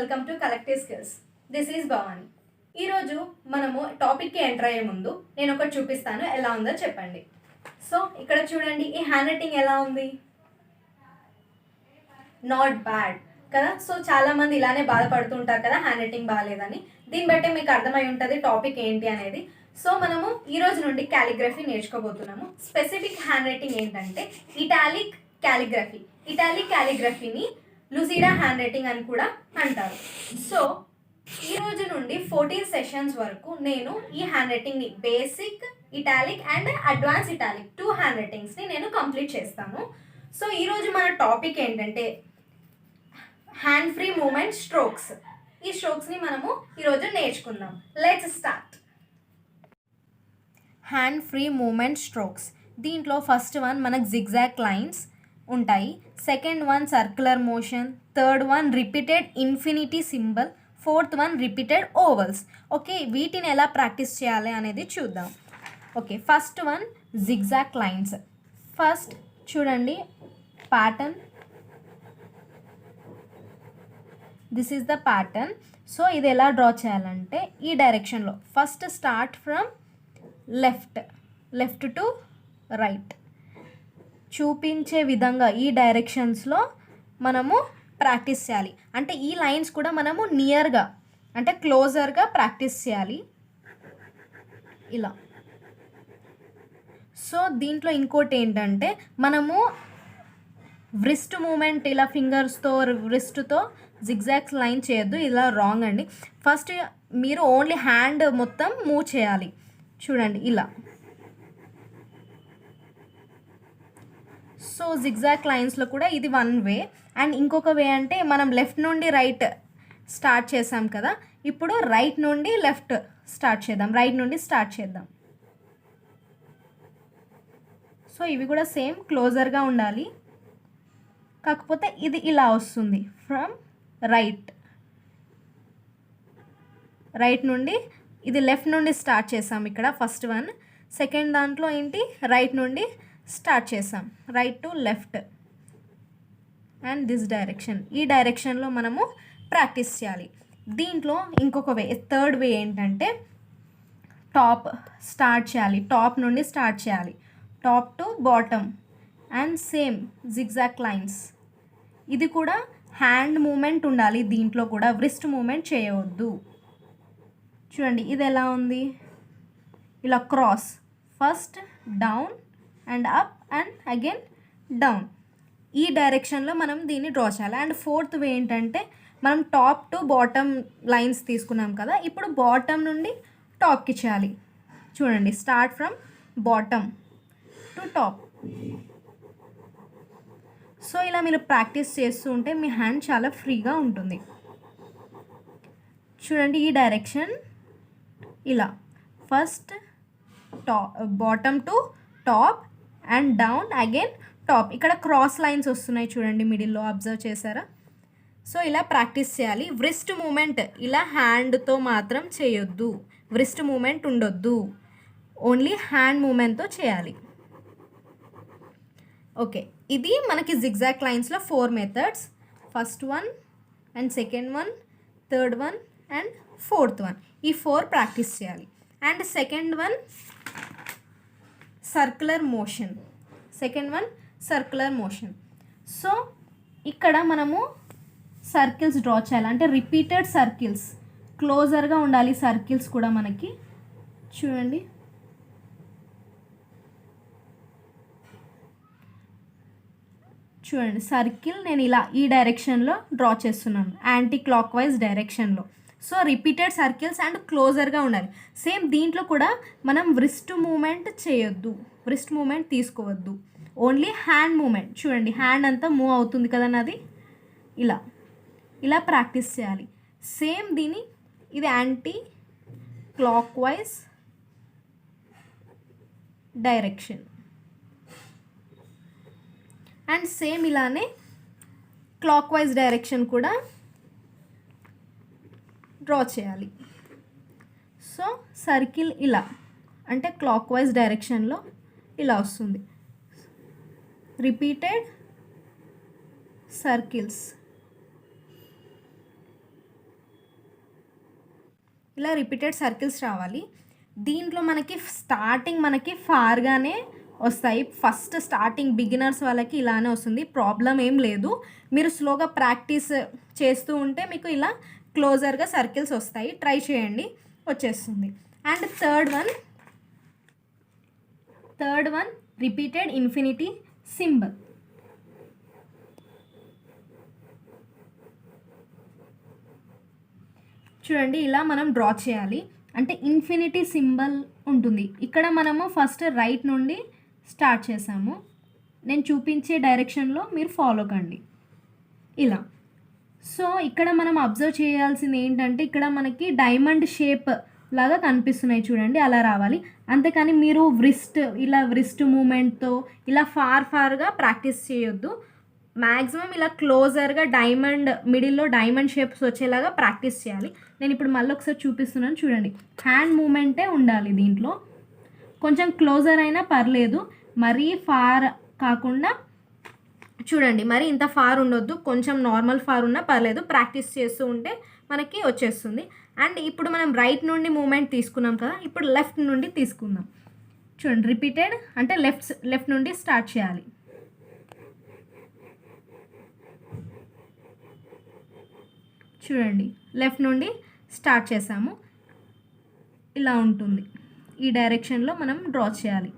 Welcome to collective skills. This is Bhavani. ఈరోజు మనము టాపిక్కి enter అయ్యే ముందు నేను ఒకటి చూపిస్తాను, ఎలా ఉందో చెప్పండి. సో ఇక్కడ చూడండి, ఈ హ్యాండ్ రైటింగ్ ఎలా ఉంది? నాట్ బ్యాడ్ కదా. సో చాలామంది ఇలానే బాధపడుతుంటారు కదా హ్యాండ్ రైటింగ్ బాగాలేదని. దీన్ని బట్టే మీకు అర్థమై ఉంటుంది టాపిక్ ఏంటి అనేది. సో మనము ఈ రోజు నుండి క్యాలిగ్రఫీ నేర్చుకోబోతున్నాము. స్పెసిఫిక్ హ్యాండ్ రైటింగ్ ఏంటంటే ఇటాలిక్ క్యాలిగ్రఫీ. ఇటాలిక్ క్యాలిగ్రఫీని లూసిడా హ్యాండ్ రైటింగ్ అని కూడా అంటారు. సో ఈ రోజు నుండి 14 సెషన్స్ వరకు నేను ఈ హ్యాండ్ రైటింగ్ని basic, italic and advance italic 2 హ్యాండ్ రైటింగ్స్ని నేను కంప్లీట్ చేస్తాను. సో ఈరోజు మన టాపిక్ ఏంటంటే హ్యాండ్ ఫ్రీ మూమెంట్ స్ట్రోక్స్. ఈ స్ట్రోక్స్ని మనము ఈరోజు నేర్చుకుందాం. Let's start. Hand free movement strokes. దీంట్లో ఫస్ట్ వన్ మనకు జిగ్జాగ్ లైన్స్ ఉంటాయి, second one circular motion, third one repeated infinity symbol, fourth one repeated ovals. Okay, వీటిని ఎలా ప్రాక్టీస్ చేయాలి అనేది చూద్దాం. Okay, first one zigzag lines. First చూడండి pattern, this is the pattern. So ఇది ఎలా డ్రా చేయాలంటే ఈ డైరెక్షన్లో first start from left to right చూపించే విధంగా ఈ డైరెక్షన్స్లో మనము ప్రాక్టీస్ చేయాలి. అంటే ఈ లైన్స్ కూడా మనము నియర్గా అంటే క్లోజర్గా ప్రాక్టీస్ చేయాలి ఇలా. సో దీంట్లో ఇంకోటి ఏంటంటే మనము వ్రిస్ట్ మూమెంట్ ఇలా ఫింగర్స్తో వ్రిస్ట్తో జిగ్జాగ్స్ లైన్ చేయొద్దు, ఇలా రాంగ్ అండి. ఫస్ట్ మీరు ఓన్లీ హ్యాండ్ మొత్తం మూవ్ చేయాలి. చూడండి ఇలా. సో జిగ్జాగ్ లైన్స్లో కూడా ఇది వన్ వే. అండ్ ఇంకొక వే అంటే మనం లెఫ్ట్ నుండి రైట్ స్టార్ట్ చేసాం కదా, ఇప్పుడు రైట్ నుండి లెఫ్ట్ స్టార్ట్ చేద్దాం, రైట్ నుండి స్టార్ట్ చేద్దాం. సో ఇవి కూడా సేమ్ క్లోజర్గా ఉండాలి, కాకపోతే ఇది ఇలా వస్తుంది ఫ్రమ్ రైట్ నుండి. ఇది లెఫ్ట్ నుండి స్టార్ట్ చేసాం ఇక్కడ ఫస్ట్ వన్. సెకండ్ దాంట్లో ఏంటి, రైట్ నుండి స్టార్ట్ చేసాం, right to left and this direction. ఈ డైరెక్షన్లో మనము ప్రాక్టీస్ చేయాలి. దీంట్లో ఇంకొక వే, థర్డ్ వే ఏంటంటే టాప్ స్టార్ట్ చేయాలి, టాప్ నుండి స్టార్ట్ చేయాలి, top to bottom and same zigzag lines. ఇది కూడా హ్యాండ్ మూమెంట్ ఉండాలి, దీంట్లో కూడా వ్రిస్ట్ మూమెంట్ చేయవద్దు. చూడండి ఇది ఎలా ఉంది, ఇలా cross, first down and up and again down. ఈ డైరెక్షన్లో మనం దీన్ని డ్రా చేయాలి. అండ్ ఫోర్త్ వే ఏంటంటే మనం టాప్ టు బాటమ్ లైన్స్ తీసుకున్నాం కదా, ఇప్పుడు బాటమ్ నుండి టాప్కి చేయాలి. చూడండి start from bottom to top. So ఇలా మీరు ప్రాక్టీస్ చేస్తూ ఉంటే మీ హ్యాండ్ చాలా ఫ్రీగా ఉంటుంది. చూడండి ఈ డైరెక్షన్ ఇలా, first bottom to top and down again top. ఇక్కడ క్రాస్ లైన్స్ వస్తున్నాయి చూడండి మిడిల్లో, అబ్జర్వ్ చేశారా? సో ఇలా ప్రాక్టీస్ చేయాలి. వ్రిస్ట్ మూమెంట్ ఇలా హ్యాండ్తో మాత్రం చేయొద్దు, వ్రిస్ట్ మూమెంట్ ఉండొద్దు, ఓన్లీ హ్యాండ్ మూమెంట్తో చేయాలి. ఓకే, ఇది మనకి జిగ్జాగ్ లైన్స్లో 4 methods. First one and second one, third one and fourth one. ఈ 4 ప్రాక్టీస్ చేయాలి. And second one circular motion. So ఇక్కడ మనము సర్కిల్స్ డ్రా చేయాలి, అంటే రిపీటెడ్ సర్కిల్స్, క్లోజర్గా ఉండాలి సర్కిల్స్ కూడా మనకి. చూడండి సర్కిల్ నేను ఇలా ఈ డైరెక్షన్లో డ్రా చేస్తున్నాను, యాంటీ క్లాక్ వైజ్ డైరెక్షన్లో. సో రిపీటెడ్ సర్కిల్స్ అండ్ క్లోజర్గా ఉండాలి. సేమ్ దీంట్లో కూడా మనం వ్రిస్ట్ మూమెంట్ చేయొద్దు, వ్రిస్ట్ మూమెంట్ తీసుకోవద్దు, ఓన్లీ హ్యాండ్ మూమెంట్. చూడండి హ్యాండ్ అంతా మూవ్ అవుతుంది కదా నాది, ఇలా ప్రాక్టీస్ చేయాలి. సేమ్ ఇది anti clock wise direction and same ఇలానే క్లాక్ వైజ్ డైరెక్షన్ కూడా డ్రా చేయాలి. సో సర్కిల్ ఇలా అంటే క్లాక్ వైజ్ డైరెక్షన్లో ఇలా వస్తుంది. రిపీటెడ్ సర్కిల్స్ ఇలా రిపీటెడ్ సర్కిల్స్ రావాలి. దీంట్లో మనకి స్టార్టింగ్ మనకి ఫార్గానే వస్తాయి. ఫస్ట్ స్టార్టింగ్ బిగినర్స్ వాళ్ళకి ఇలానే వస్తుంది, ప్రాబ్లం ఏం లేదు. మీరు స్లోగా ప్రాక్టీస్ చేస్తూ ఉంటే మీకు ఇలా క్లోజర్గా సర్కిల్స్ వస్తాయి. ట్రై చేయండి, వచ్చేస్తుంది. And third one repeated infinity symbol. చూడండి, ఇలా మనం డ్రా చేయాలి. అంటే ఇన్ఫినిటీ సింబల్ ఉంటుంది. ఇక్కడ మనము ఫస్ట్ రైట్ నుండి స్టార్ట్ చేసాము. నేను చూపించే డైరెక్షన్లో మీరు ఫాలో కండి ఇలా. సో ఇక్కడ మనం అబ్జర్వ్ చేయాల్సింది ఏంటంటే, ఇక్కడ మనకి డైమండ్ షేప్ లాగా కనిపిస్తున్నాయి చూడండి, అలా రావాలి. అంతేకాని మీరు వ్రిస్ట్ మూమెంట్తో ఇలా ఫార్గా ప్రాక్టీస్ చేయొద్దు. మ్యాక్సిమం ఇలా క్లోజర్గా మిడిల్లో డైమండ్ షేప్స్ వచ్చేలాగా ప్రాక్టీస్ చేయాలి. నేను ఇప్పుడు మళ్ళీ ఒకసారి చూపిస్తున్నాను చూడండి. హ్యాండ్ మూమెంటే ఉండాలి దీంట్లో. కొంచెం క్లోజర్ అయినా పర్లేదు, మరీ ఫార్ కాకుండా చూడండి, మరి ఇంత ఫార్ ఉండొద్దు, కొంచెం నార్మల్ ఫార్ ఉన్నా పర్లేదు. ప్రాక్టీస్ చేస్తూ ఉంటే మనకి వచ్చేస్తుంది. అండ్ ఇప్పుడు మనం రైట్ నుండి మూమెంట్ తీసుకున్నాం కదా, ఇప్పుడు లెఫ్ట్ నుండి తీసుకుందాం. చూడండి, రిపీటెడ్ అంటే లెఫ్ట్ నుండి స్టార్ట్ చేయాలి. చూడండి, లెఫ్ట్ నుండి స్టార్ట్ చేసాము, ఇలా ఉంటుంది. ఈ డైరెక్షన్లో మనం డ్రా చేయాలి.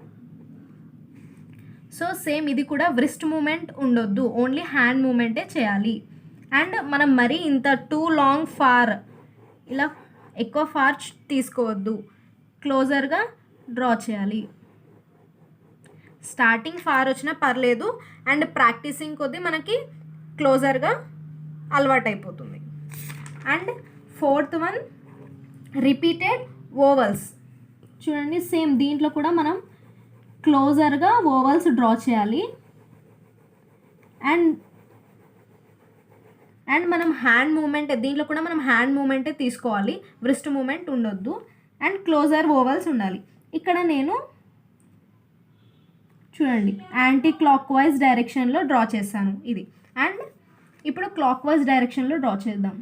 సో సేమ్ ఇది కూడా వ్రిస్ట్ మూమెంట్ ఉండొద్దు, ఓన్లీ హ్యాండ్ మూమెంటే చేయాలి. అండ్ మనం మరీ ఇంత టూ లాంగ్ ఫార్ ఇలా ఎక్కువ ఫార్ తీసుకోవద్దు, క్లోజర్గా డ్రా చేయాలి. స్టార్టింగ్ ఫార్ వచ్చినా పర్లేదు, అండ్ ప్రాక్టీసింగ్ కొద్దీ మనకి క్లోజర్గా అలవాటు అయిపోతుంది. And fourth one repeated ovals. చూడండి, సేమ్ దీంట్లో కూడా మనం క్లోజర్గా ఓవల్స్ డ్రా చేయాలి. అండ్ మనం హ్యాండ్ మూమెంట్, దీంట్లో కూడా మనం హ్యాండ్ మూమెంటే తీసుకోవాలి, వ్రిస్ట్ మూమెంట్ ఉండొద్దు. అండ్ క్లోజర్ ఓవల్స్ ఉండాలి. ఇక్కడ నేను చూడండి యాంటీ క్లాక్ వైజ్ డైరెక్షన్లో డ్రా చేశాను ఇది. అండ్ ఇప్పుడు క్లాక్ వైజ్ డైరెక్షన్లో డ్రా చేద్దాం.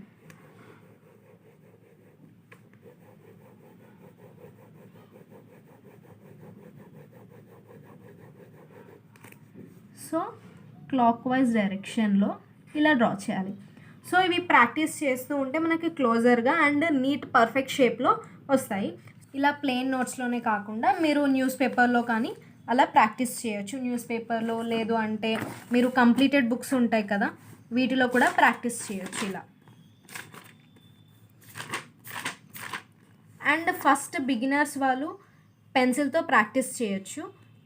సో క్లాక్ వైజ్ డైరెక్షన్లో ఇలా డ్రా చేయాలి. సో ఇవి ప్రాక్టీస్ చేస్తూ ఉంటే మనకి క్లోజర్గా అండ్ నీట్ పర్ఫెక్ట్ షేప్లో వస్తాయి. ఇలా ప్లెయిన్ నోట్స్లోనే కాకుండా మీరు న్యూస్ పేపర్లో కానీ అలా ప్రాక్టీస్ చేయొచ్చు. న్యూస్ పేపర్లో, లేదు అంటే మీరు కంప్లీటెడ్ బుక్స్ ఉంటాయి కదా, వీటిలో కూడా ప్రాక్టీస్ చేయొచ్చు ఇలా. అండ్ ఫస్ట్ బిగినర్స్ వాళ్ళు పెన్సిల్తో ప్రాక్టీస్ చేయొచ్చు,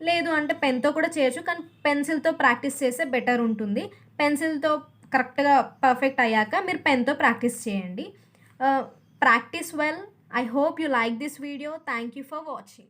లేదు అంటే పెన్తో కూడా చేయొచ్చు. కానీ పెన్సిల్తో ప్రాక్టీస్ చేస్తే బెటర్ ఉంటుంది. పెన్సిల్తో కరెక్ట్గా పర్ఫెక్ట్ అయ్యాక మీరు పెన్తో ప్రాక్టీస్ చేయండి. Practice well. I hope you like this video. Thank you for watching.